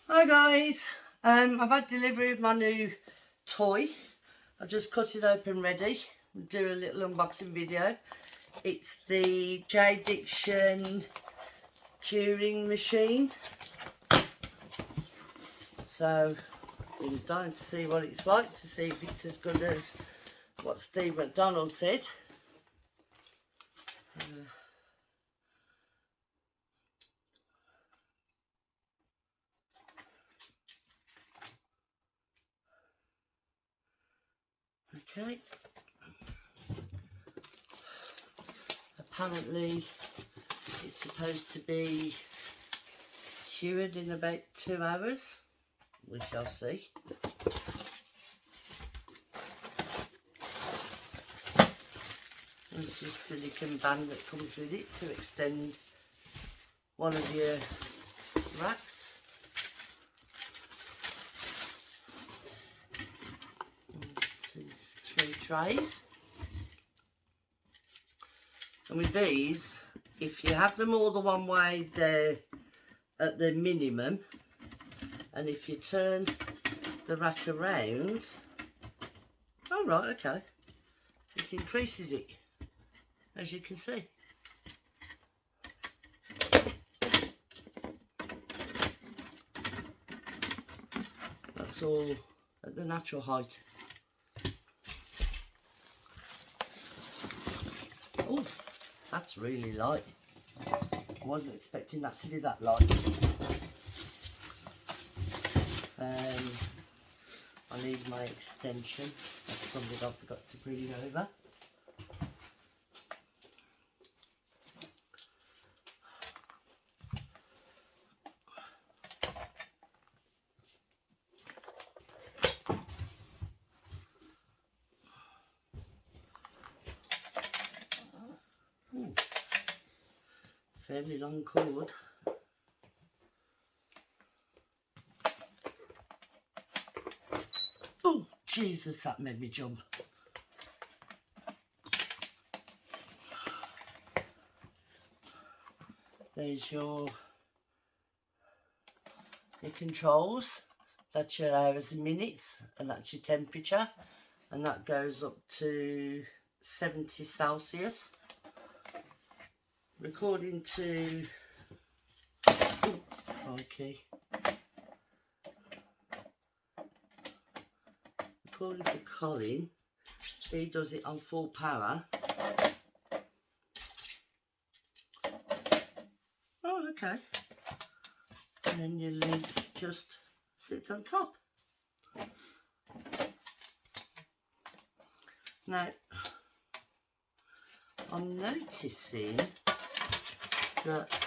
Hi guys, I've had delivery of my new toy. I just cut it open ready. I'll do a little unboxing video. It's the Jdiction curing machine. So I'm dying to see what it's like, to see if it's as good as what Steve McDonald said. Okay. Apparently it's supposed to be cured in about 2 hours. We shall see. It's just a silicone band that comes with it to extend one of your racks. 1, 2, 3 trays. And with these, if you have them all the one way, they're at the minimum, and if you turn the rack around, oh right, okay, it increases it, as you can see. That's all at the natural height. Oh, that's really light. I wasn't expecting that to be that light. I need my extension. That's something I forgot to bring over. Ooh, fairly long cord. Oh, Jesus, that made me jump. There's your controls. That's your hours and minutes, and that's your temperature, and that goes up to 70 Celsius. According to according to Colin, he does it on full power. Oh, okay. And then your lid just sits on top. Now, I'm noticing that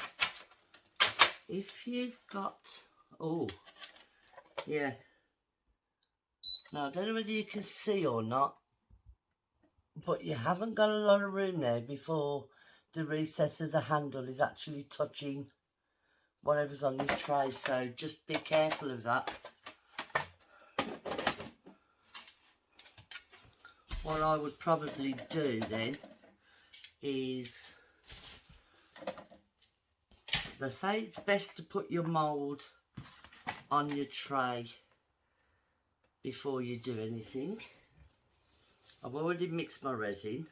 if you've got, oh, yeah. Now, I don't know whether you can see or not, but you haven't got a lot of room there before the recess of the handle is actually touching whatever's on your tray, so just be careful of that. What I would probably do then is, they say it's best to put your mould on your tray before you do anything. I've already mixed my resin.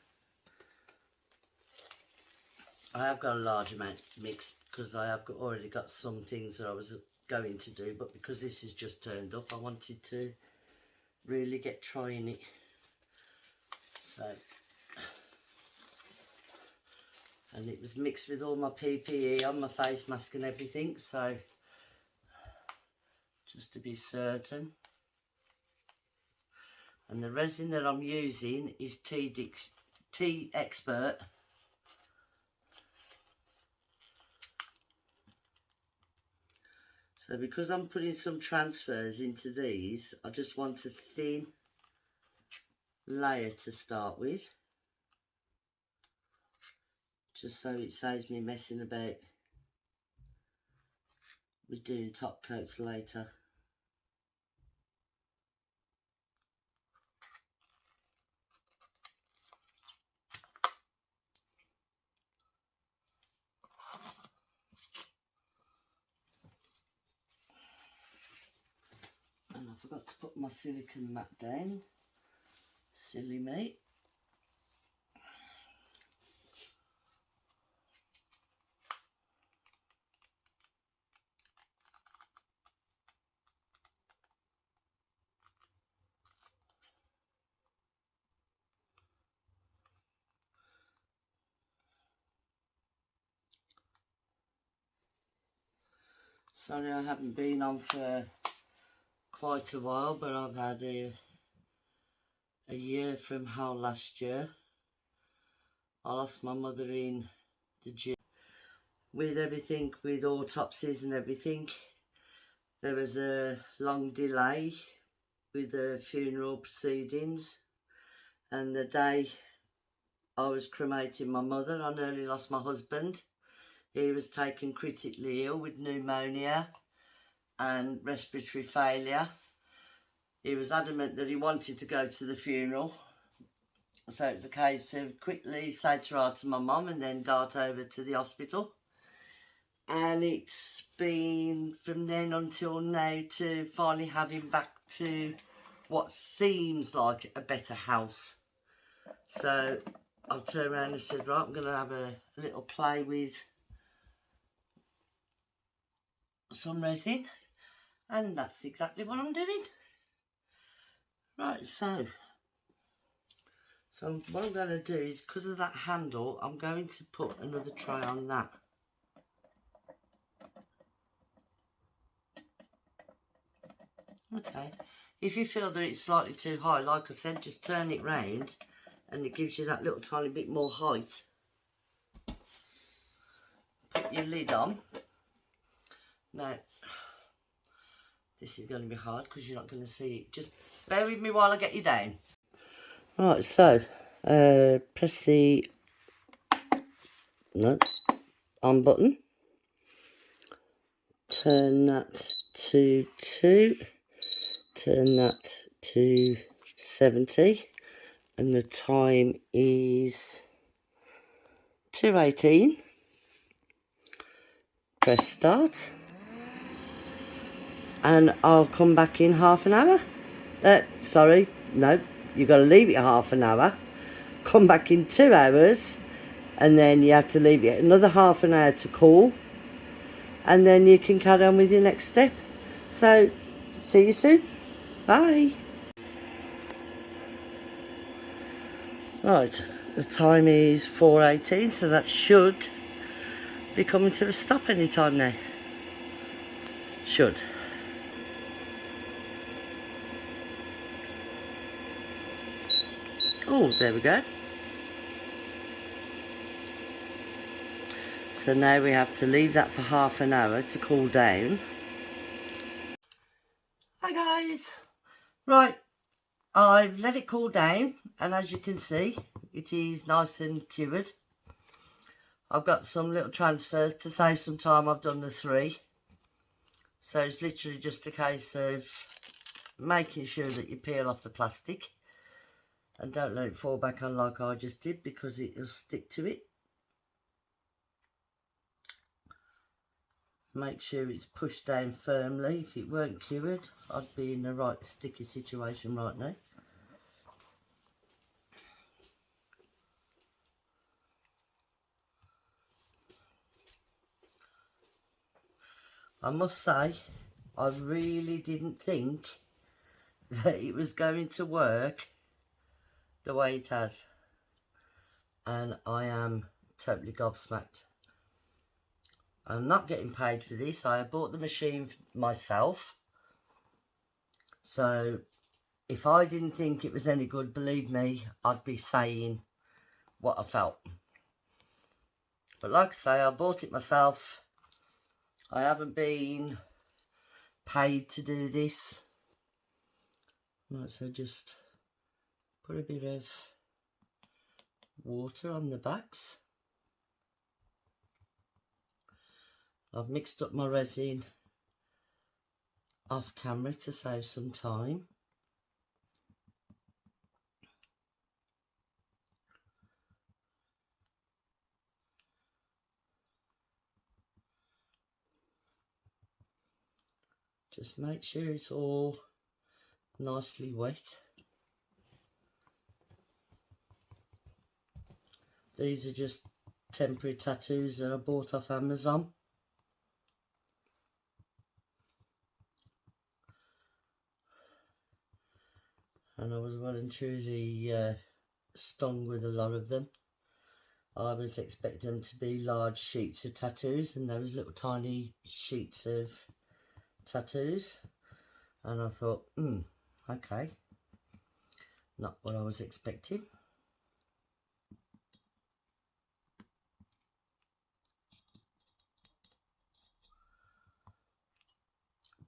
I have got a large amount mixed because I have already got some things that I was going to do, but because this has just turned up, I wanted to really get trying it. So, and it was mixed with all my PPE on, my face mask and everything, so just to be certain. And the resin that I'm using is T Expert. So because I'm putting some transfers into these, I just want a thin layer to start with, just so it saves me messing about with doing top coats later. forgot to put my silicone mat down. Silly me. Sorry I haven't been on for quite a while, but I've had a year from hell last year. I lost my mother in the gym. With everything, with autopsies and everything, there was a long delay with the funeral proceedings, and the day I was cremating my mother, I nearly lost my husband. He was taken critically ill with pneumonia and respiratory failure. He was adamant that he wanted to go to the funeral, so it was a case of quickly say ta-ra to my mum and then dart over to the hospital. And it's been from then until now to finally have him back to what seems like a better health. So I've turned around and said, right, I'm going to have a little play with some resin, and that's exactly what I'm doing. Right, so what I'm going to do is, because of that handle, I'm going to put another tray on that. Okay, if you feel that it's slightly too high, like I said, just turn it round and it gives you that little tiny bit more height. Put your lid on. Now, this is going to be hard because you're not going to see it. Just bear with me while I get you down. Right, so press the on button. Turn that to 2. Turn that to 70. And the time is 2:18. Press start. And I'll come back in half an hour. Sorry, no, you've got to leave it half an hour. Come back in 2 hours, and then you have to leave it another half an hour to cool, and then you can carry on with your next step. So, see you soon. Bye. Right, the time is 4:18, so that should be coming to a stop any time now. Should. Oh, there we go. So now we have to leave that for half an hour to cool down. Hi guys. Right, I've let it cool down, and as you can see, it is nice and cured. I've got some little transfers to save some time. I've done the 3. So it's literally just a case of making sure that you peel off the plastic and don't let it fall back on like I just did, because it will stick to it. Make sure it's pushed down firmly. If it weren't cured, I'd be in the right sticky situation right now. I must say, I really didn't think that it was going to work the way it has, and I am totally gobsmacked. I'm not getting paid for this. I bought the machine myself, so if I didn't think it was any good, believe me, I'd be saying what I felt. But like I say, I bought it myself. I haven't been paid to do this. Right, so just put a bit of water on the backs. I've mixed up my resin off camera to save some time. Just make sure it's all nicely wet. These are just temporary tattoos that I bought off Amazon. And I was well and truly stung with a lot of them. I was expecting them to be large sheets of tattoos, and there was little tiny sheets of tattoos. And I thought, okay, not what I was expecting.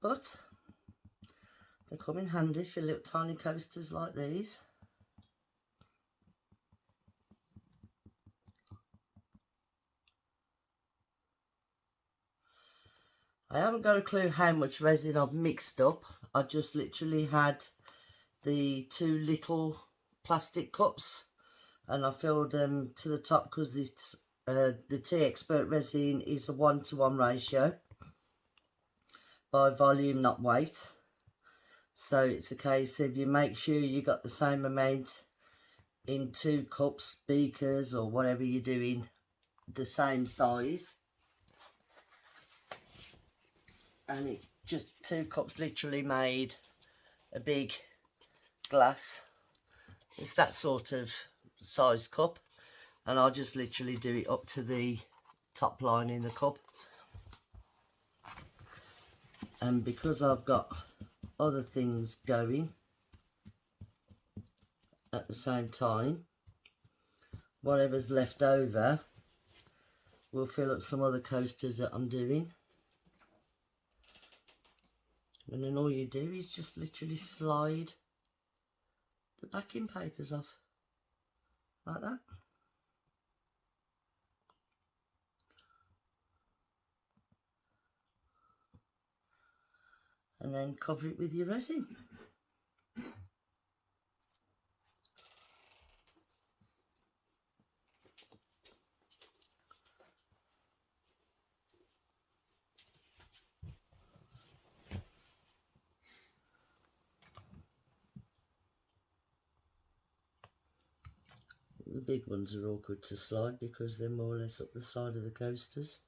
But they come in handy for little tiny coasters like these. I haven't got a clue how much resin I've mixed up. I just literally had the 2 little plastic cups and I filled them to the top because the Tea Expert resin is a 1-to-1 ratio by volume, not weight. So it's a case of you make sure you got the same amount in 2 cups, beakers or whatever you're doing, the same size. And it just 2 cups literally made a big glass. It's that sort of size cup, and I'll just literally do it up to the top line in the cup. And because I've got other things going at the same time, whatever's left over will fill up some other coasters that I'm doing. And then all you do is just literally slide the backing papers off like that. And then cover it with your resin. The big ones are awkward to slide because they're more or less up the side of the coasters.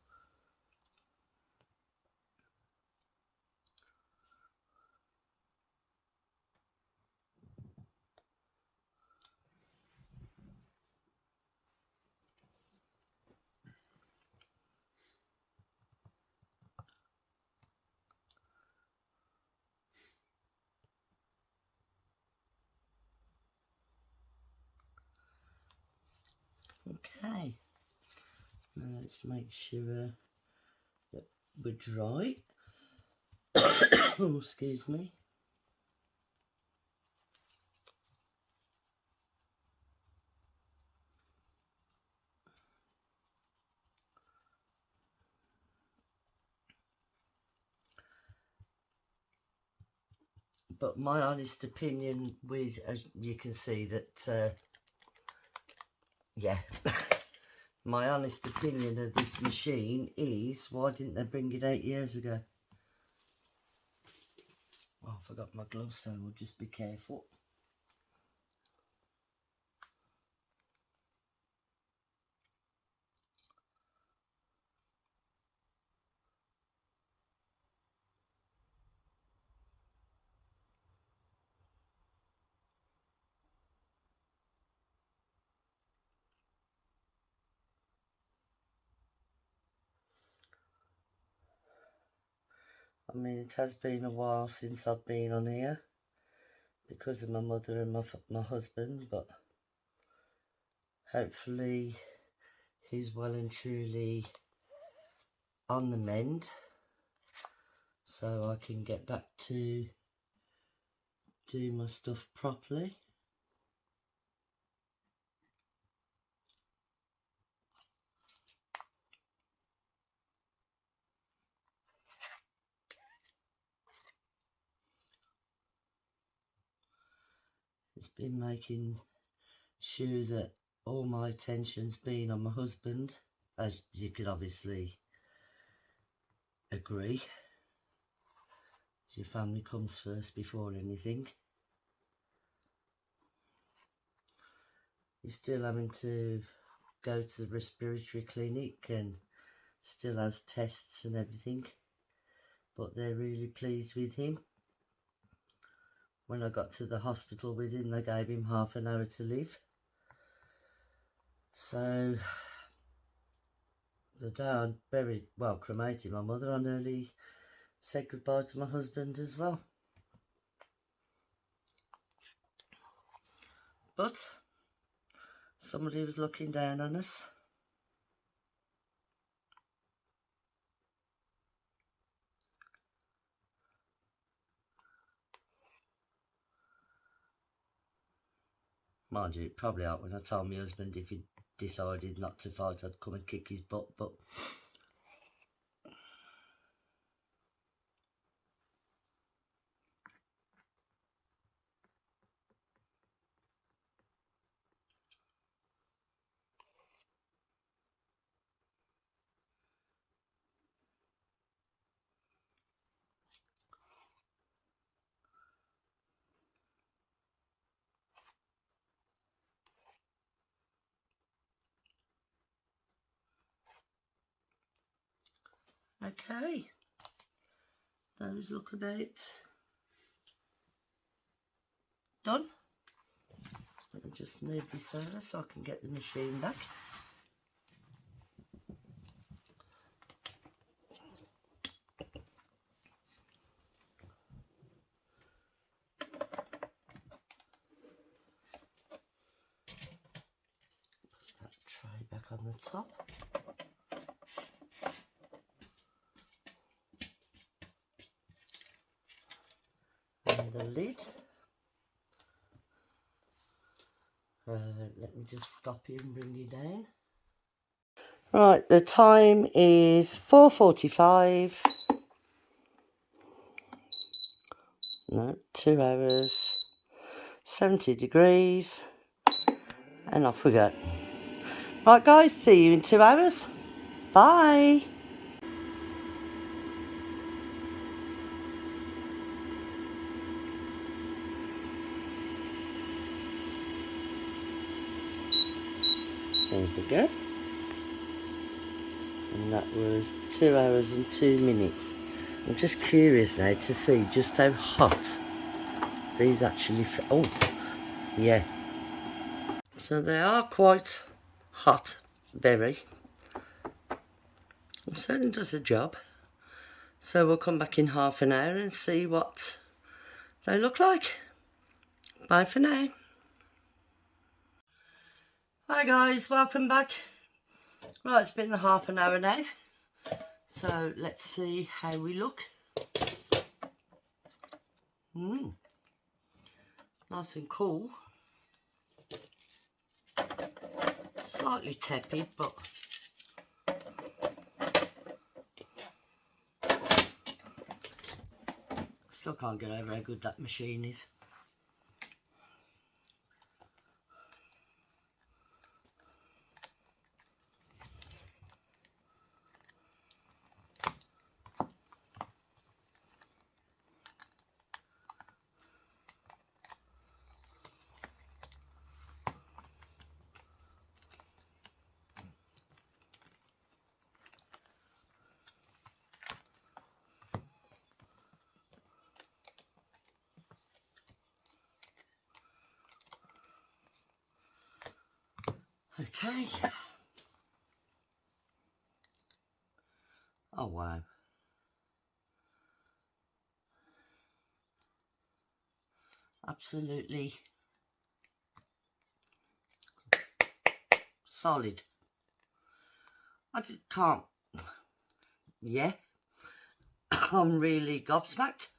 Okay, now let's make sure that we're dry. Oh, excuse me. But my honest opinion with, as you can see that, yeah, my honest opinion of this machine is, why didn't they bring it 8 years ago? Oh, I forgot my gloves, so we'll just be careful. I mean, it has been a while since I've been on here because of my mother and my husband, but hopefully he's well and truly on the mend so I can get back to do my stuff properly. It's been making sure that all my attention's been on my husband, as you could obviously agree. Your family comes first before anything. He's still having to go to the respiratory clinic and still has tests and everything, but they're really pleased with him. When I got to the hospital with him, they gave him half an hour to live. So the day I cremated my mother, I nearly said goodbye to my husband as well. But somebody was looking down on us. Mind you, it probably out when I told my husband if he decided not to fight, I'd come and kick his butt, but okay. Those look about done. Let me just move this over so I can get the machine back. Put that tray back on the top. And the lid. Let me just stop you and bring you down. Right, the time is 4:45. No, 2 hours, 70 degrees, and off we go. Right guys, see you in 2 hours. Bye. There we go. And that was 2 hours and 2 minutes. I'm just curious now to see just how hot these actually oh, yeah. So they are quite hot, very. It certainly does the job. So we'll come back in half an hour and see what they look like. Bye for now. Hi guys, welcome back. Right, it's been a half an hour now. So let's see how we look. Nice and cool. Slightly tepid, but still can't get over how good that machine is. Okay. Oh wow. Absolutely solid. I just can't. Yeah. I'm really gobsmacked.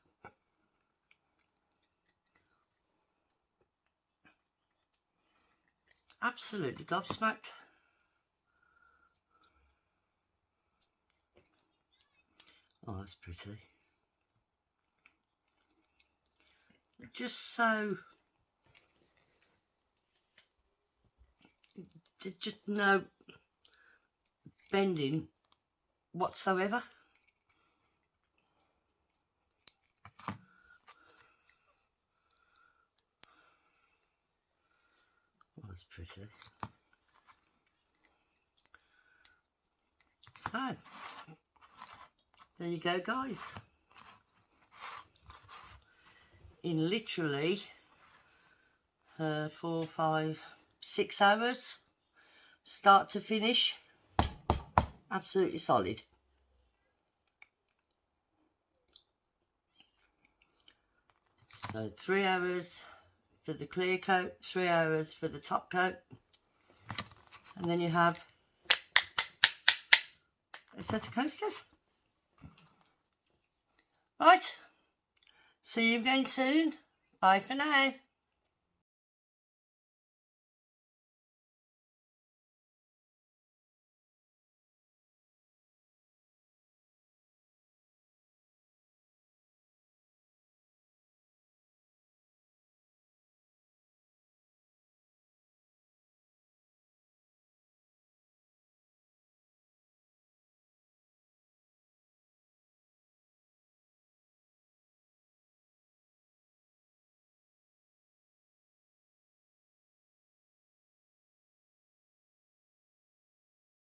Absolutely gobsmacked. Oh, that's pretty. Just so, just no bending whatsoever. was pretty. So, there you go, guys. In literally 4, 5, 6 hours, start to finish, absolutely solid. So 3 hours for the clear coat, 3 hours for the top coat, and then you have a set of coasters. Right, see you again soon. Bye for now.